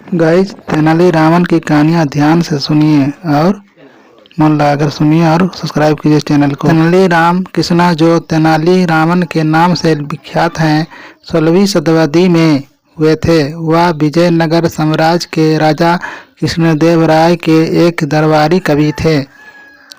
Guys, Tenali Raman की कहानियाँ ध्यान से सुनिए और मन लगाकर सुनिए और सब्सक्राइब कीजिए चैनल को। तेनाली राम कृष्णा जो तेनाली रामन के नाम से विख्यात हैं, 16वीं शताब्दी में हुए थे। वह विजयनगर साम्राज्य के राजा कृष्णदेवराय के एक दरबारी कवि थे।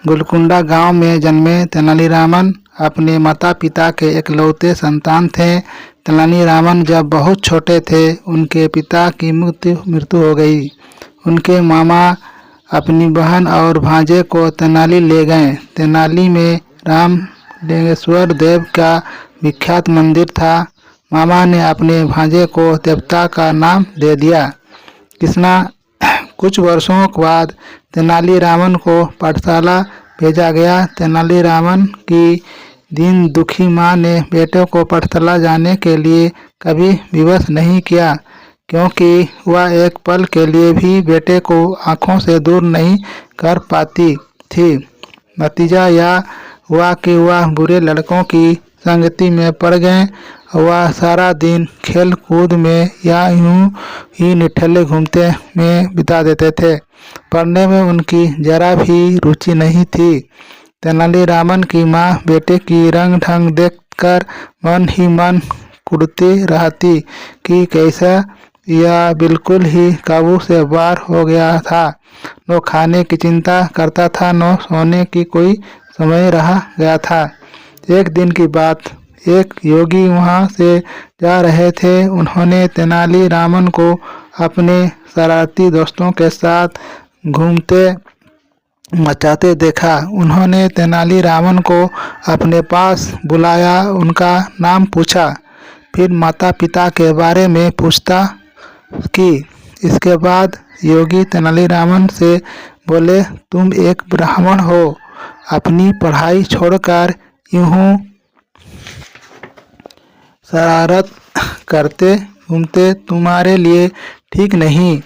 गोलकुंडा गांव में जन्मे तेनालीरामन अपने माता पिता के इकलौते संतान थे। तेनालीरामन जब बहुत छोटे थे, उनके पिता की मृत्यु हो गई। उनके मामा अपनी बहन और भांजे को तेनाली ले गए। तेनाली में रामलिंगेश्वर देव का विख्यात मंदिर था। मामा ने अपने भांजे को देवता का नाम दे दिया। कृष्णा कुछ वर्षों के बाद तेनालीरामन को पाठशाला भेजा गया। तेनालीरामन की दीन दुखी माँ ने बेटे को पाठशाला जाने के लिए कभी विवश नहीं किया, क्योंकि वह एक पल के लिए भी बेटे को आंखों से दूर नहीं कर पाती थी। नतीजा यह हुआ कि वह बुरे लड़कों की संगति में पड़ गए। वह सारा दिन खेल कूद में या यूं ही निठल्ले घूमते में बिता देते थे। पढ़ने में उनकी जरा भी रुचि नहीं थी। तेनालीरामन की माँ बेटे की रंग ढंग देखकर मन ही मन कुढ़ती रहती कि कैसा यह बिल्कुल ही काबू से बाहर हो गया था। न खाने की चिंता करता था, न सोने की कोई समय रह गया था। एक दिन की बात, एक योगी वहां से जा रहे थे। उन्होंने तेनालीरामन को अपने शरारती दोस्तों के साथ घूमते मचाते देखा। उन्होंने तेनालीरामन को अपने पास बुलाया, उनका नाम पूछा, फिर माता पिता के बारे में पूछताछ की। इसके बाद योगी तेनालीरामन से बोले, तुम एक ब्राह्मण हो, अपनी पढ़ाई छोड़कर यूं शरारत करते घूमते तुम्हारे लिए ठीक नहीं।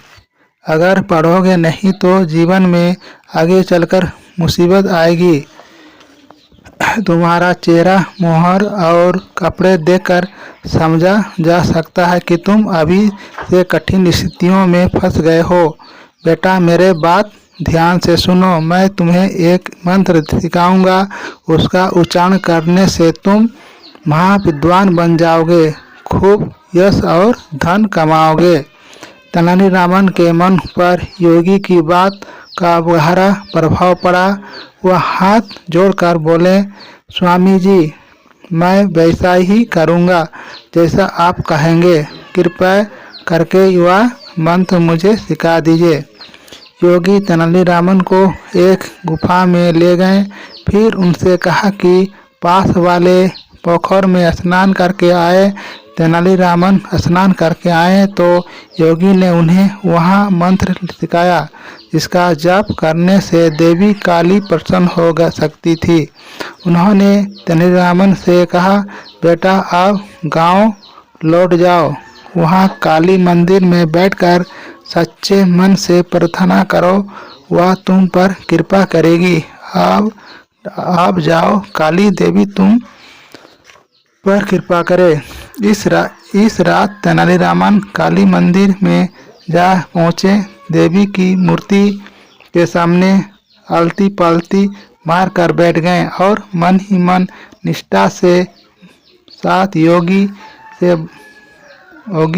अगर पढ़ोगे नहीं तो जीवन में आगे चलकर मुसीबत आएगी। तुम्हारा चेहरा, मोहर और कपड़े देखकर समझा जा सकता है कि तुम अभी से कठिन स्थितियों में फंस गए हो। बेटा, मेरे बात ध्यान से सुनो। मैं तुम्हें एक मंत्र सिखाऊंगा। उसका उच्चारण करने से तुम महाविद्वान बन जाओगे, खूब यश और धन कमाओगे। तेनालीरामन के मन पर योगी की बात का गहरा प्रभाव पड़ा। वह हाथ जोड़कर बोले, स्वामी जी, मैं वैसा ही करूँगा जैसा आप कहेंगे। कृपया करके वह मंत्र मुझे सिखा दीजिए। योगी तेनालीरामन को एक गुफा में ले गए। फिर उनसे कहा कि पास वाले पोखर में स्नान करके आए। तेनालीरामन स्नान करके आए तो योगी ने उन्हें वहाँ मंत्र सिखाया, जिसका जाप करने से देवी काली प्रसन्न हो सकती थी। उन्होंने तेनालीरामन से कहा, बेटा, आप गांव लौट जाओ। वहाँ काली मंदिर में बैठकर सच्चे मन से प्रार्थना करो, वह तुम पर कृपा करेगी। आप जाओ, काली देवी तुम पर कृपा करे। इस रात तेनालीरामन काली मंदिर में जा पहुँचे। देवी की मूर्ति के सामने आलती पालती मार कर बैठ गए और मन ही मन निष्ठा से साथ योगी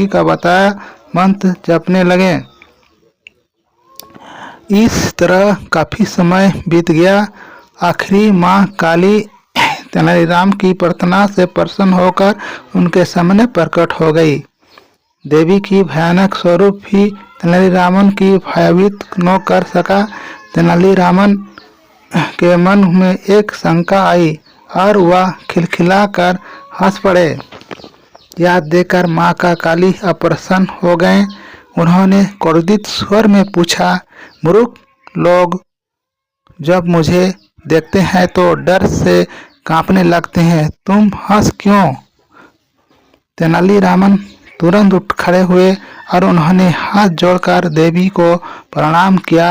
का बताया मंत्र जपने लगे। इस तरह काफी समय बीत गया। आखिरी माँ काली तेनालीराम की प्रार्थना से प्रसन्न होकर उनके सामने प्रकट हो गई। देवी की भयानक स्वरूप भी तेनालीरामन की भयभीत न कर सका। तेनालीरामन के मन में एक शंका आई और वह खिलखिलाकर हंस पड़े। यह देखकर माँ का काली अप्रसन्न हो गए। उन्होंने क्रोधित स्वर में पूछा, मूर्ख लोग जब मुझे देखते हैं तो डर से कांपने लगते हैं, तुम हंस क्यों? तेनालीरामन तुरंत उठ खड़े हुए और उन्होंने हाथ जोड़कर देवी को प्रणाम किया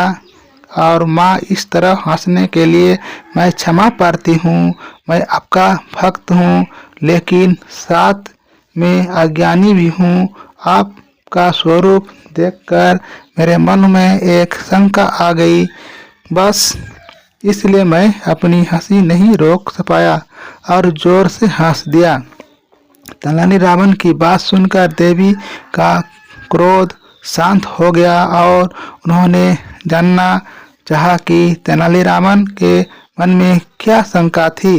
और माँ, इस तरह हंसने के लिए मैं क्षमा प्रार्थी हूँ। मैं आपका भक्त हूँ, लेकिन साथ में अज्ञानी भी हूँ। आप का स्वरूप देखकर मेरे मन में एक शंका आ गई। बस इसलिए मैं अपनी हंसी नहीं रोक पाया और जोर से हंस दिया। तेनालीरामन की बात सुनकर देवी का क्रोध शांत हो गया और उन्होंने जानना चाहा कि तेनालीरामन के मन में क्या शंका थी।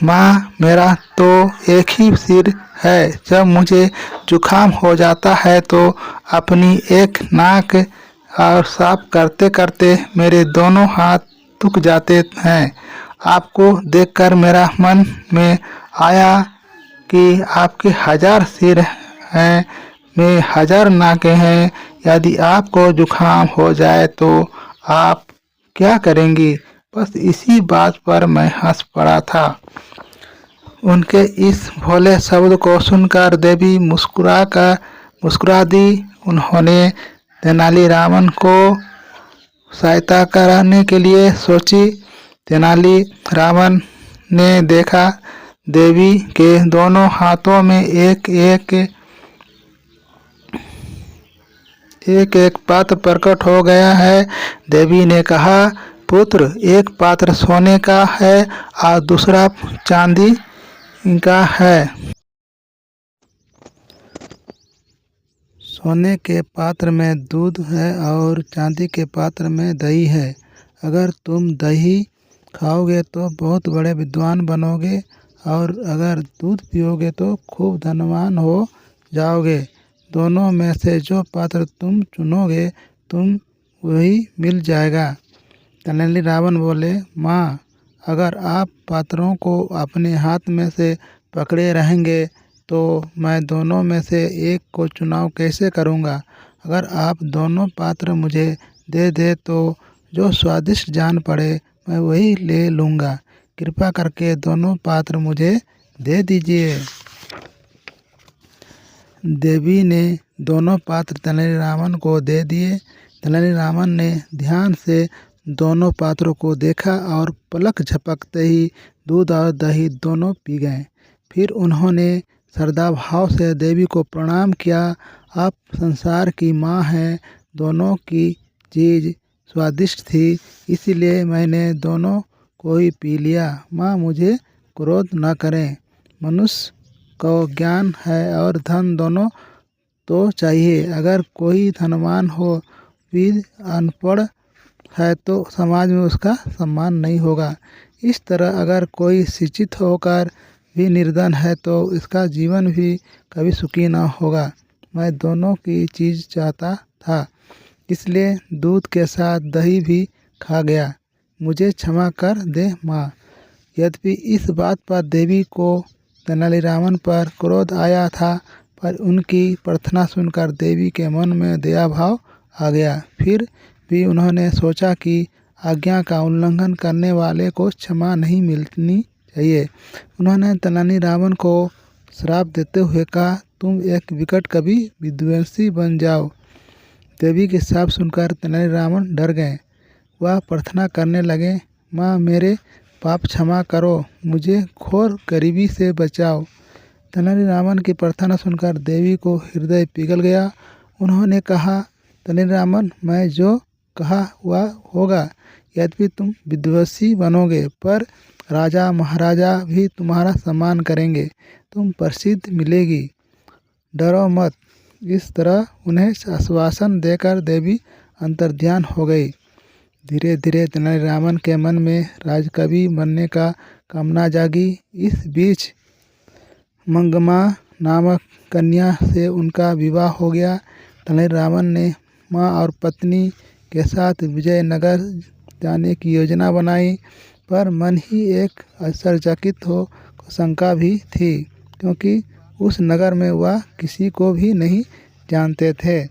माँ, मेरा तो एक ही सिर है। जब मुझे जुकाम हो जाता है तो अपनी एक नाक और साफ करते करते मेरे दोनों हाथ दुख जाते हैं। आपको देखकर मेरा मन में आया कि आपके 1000 सिर हैं, में 1000 नाकें हैं। यदि आपको जुकाम हो जाए तो आप क्या करेंगी? बस इसी बात पर मैं हंस पड़ा था। उनके इस भोले शब्द को सुनकर देवी मुस्कुरा दी। उन्होंने तेनालीरामन को सहायता कराने के लिए सोची। तेनालीरामन ने देखा देवी के दोनों हाथों में एक एक पात्र प्रकट हो गया है। देवी ने कहा, पुत्र, एक पात्र सोने का है और दूसरा चांदी का है। सोने के पात्र में दूध है और चांदी के पात्र में दही है। अगर तुम दही खाओगे तो बहुत बड़े विद्वान बनोगे और अगर दूध पियोगे तो खूब धनवान हो जाओगे। दोनों में से जो पात्र तुम चुनोगे तुम वही मिल जाएगा। तेनालीरामन बोले, माँ, अगर आप पात्रों को अपने हाथ में से पकड़े रहेंगे तो मैं दोनों में से एक को चुनाव कैसे करूँगा? अगर आप दोनों पात्र मुझे दे दे तो जो स्वादिष्ट जान पड़े मैं वही ले लूँगा। कृपा करके दोनों पात्र मुझे दे दीजिए। देवी ने दोनों पात्र तेनालीरामन को दे दिए। तेनालीरामन ने ध्यान से दोनों पात्रों को देखा और पलक झपकते ही दूध और दही दोनों पी गए। फिर उन्होंने श्रद्धाभाव से देवी को प्रणाम किया। आप संसार की माँ हैं। दोनों की चीज़ स्वादिष्ट थी, इसलिए मैंने दोनों को ही पी लिया। माँ, मुझे क्रोध न करें। मनुष्य को ज्ञान है और धन दोनों तो चाहिए। अगर कोई धनवान हो फिर अनपढ़ है तो समाज में उसका सम्मान नहीं होगा। इस तरह अगर कोई शिक्षित होकर भी निर्धन है तो इसका जीवन भी कभी सुखी न होगा। मैं दोनों की चीज़ चाहता था, इसलिए दूध के साथ दही भी खा गया। मुझे क्षमा कर दे माँ। यद्यपि इस बात पर देवी को तेनालीरामन पर क्रोध आया था, पर उनकी प्रार्थना सुनकर देवी के मन में दया भाव आ गया। फिर भी उन्होंने सोचा कि आज्ञा का उल्लंघन करने वाले को क्षमा नहीं मिलनी चाहिए। उन्होंने तेनालीरामन को श्राप देते हुए कहा, तुम एक विकट कवि विध्वंसी बन जाओ। देवी के श्राप सुनकर तेनालीरामन डर गए। वह प्रार्थना करने लगे, माँ, मेरे पाप क्षमा करो, मुझे घोर गरीबी से बचाओ। तेनालीरामन की प्रार्थना सुनकर देवी को हृदय पिघल गया। उन्होंने कहा, तेनालीरामन, मैं जो कहा वह होगा। यद्यपि तुम विध्वंसी बनोगे पर राजा महाराजा भी तुम्हारा सम्मान करेंगे। तुम प्रसिद्ध मिलेगी। डरो मत। इस तरह उन्हें आश्वासन देकर देवी अंतर्ध्यान हो गई। धीरे धीरे तेनालीरामन के मन में राजकवि बनने का कामना जागी। इस बीच मंगमा नामक कन्या से उनका विवाह हो गया। तेनालीरामन ने माँ और पत्नी के साथ विजयनगर जाने की योजना बनाई, पर मन ही एक आश्चर्यचकित हो शंका भी थी, क्योंकि उस नगर में वह किसी को भी नहीं जानते थे।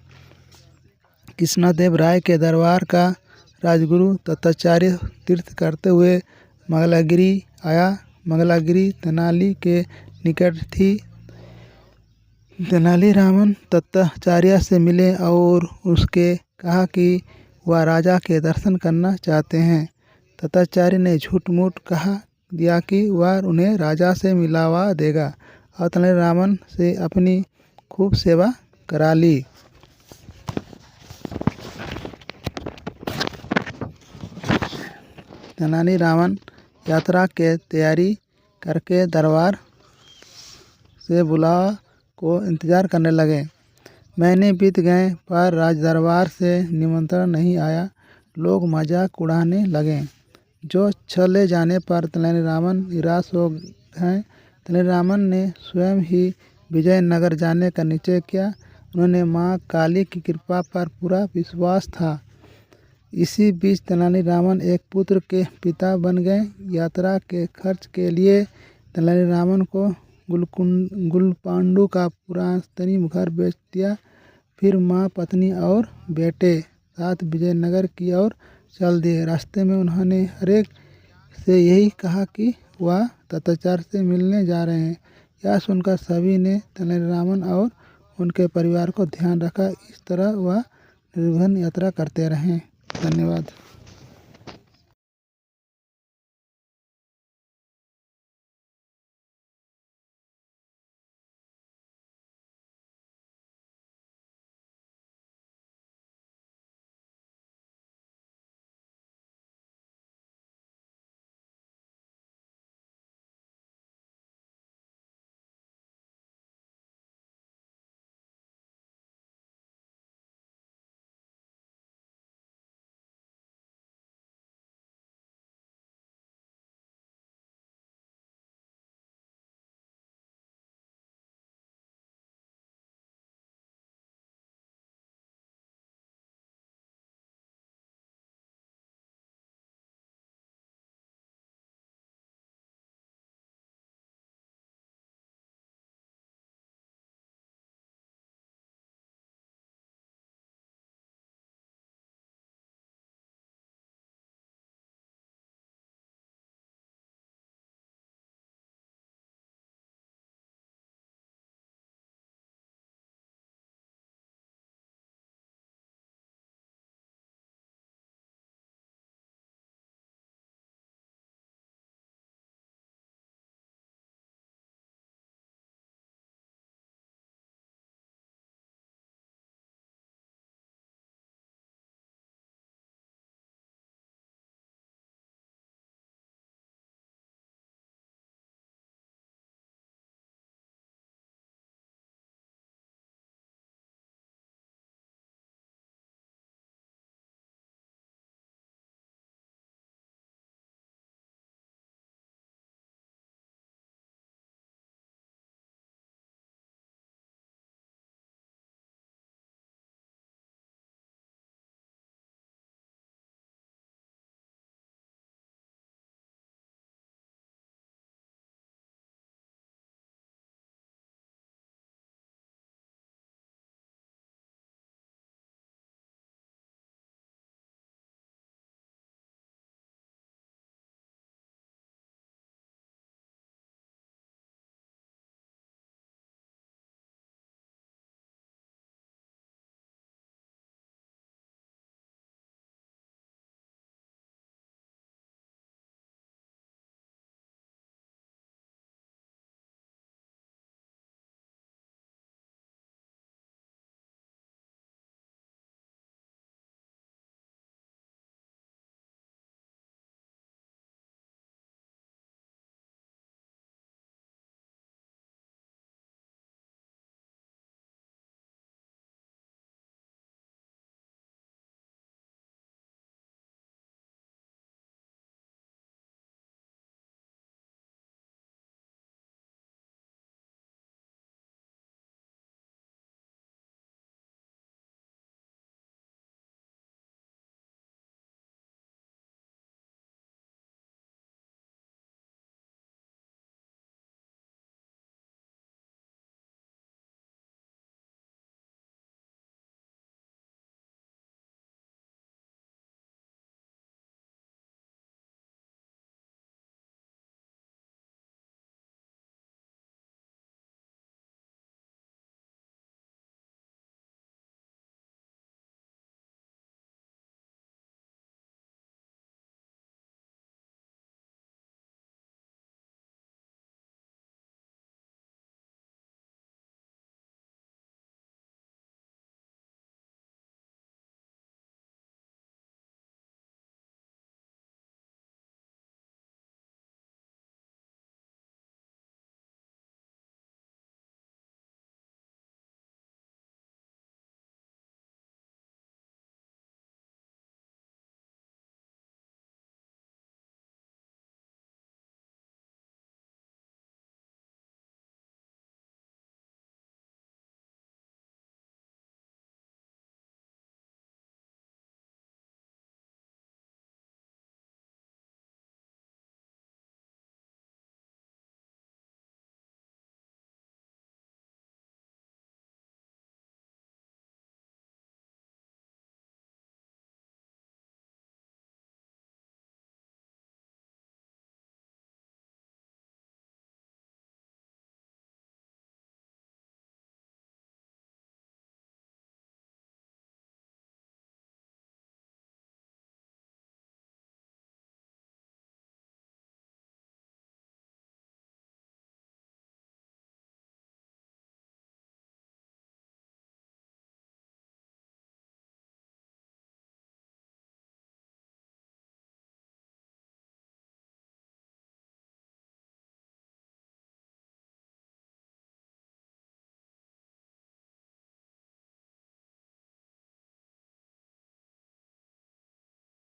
कृष्णदेव राय के दरबार का राजगुरु दत्ताचार्य तीर्थ करते हुए मंगलागिरी आया। मंगलागिरी तेनाली के निकट थी। तेनालीरामन दत्ताचार्य से मिले और उसके कहा कि वह राजा के दर्शन करना चाहते हैं। दत्ताचार्य ने झूठ मूठ कहा दिया कि वह उन्हें राजा से मिलवा देगा और तेनालीरामन से अपनी खूब सेवा करा ली। तेनाली रामन यात्रा के तैयारी करके दरबार से बुलावा को इंतज़ार करने लगे। महीने बीत गए पर राज दरबार से निमंत्रण नहीं आया। लोग मजाक उड़ाने लगे। जो चले जाने पर तेनालीरामन निराश हो गए। तेनालीरामन ने स्वयं ही विजयनगर जाने का निश्चय किया। उन्होंने माँ काली की कृपा पर पूरा विश्वास था। इसी बीच तेनालीरामन एक पुत्र के पिता बन गए। यात्रा के खर्च के लिए तेनालीरामन को गुलपांडु का पुरातनी घर बेच दिया। फिर माँ, पत्नी और बेटे साथ विजयनगर की ओर चल दिए। रास्ते में उन्होंने हरेक से यही कहा कि वह तथाचार्य से मिलने जा रहे हैं। यह सुनकर सभी ने तेनालीरामन और उनके परिवार को ध्यान रखा। इस तरह वह निर्विघ्न यात्रा करते रहे। धन्यवाद।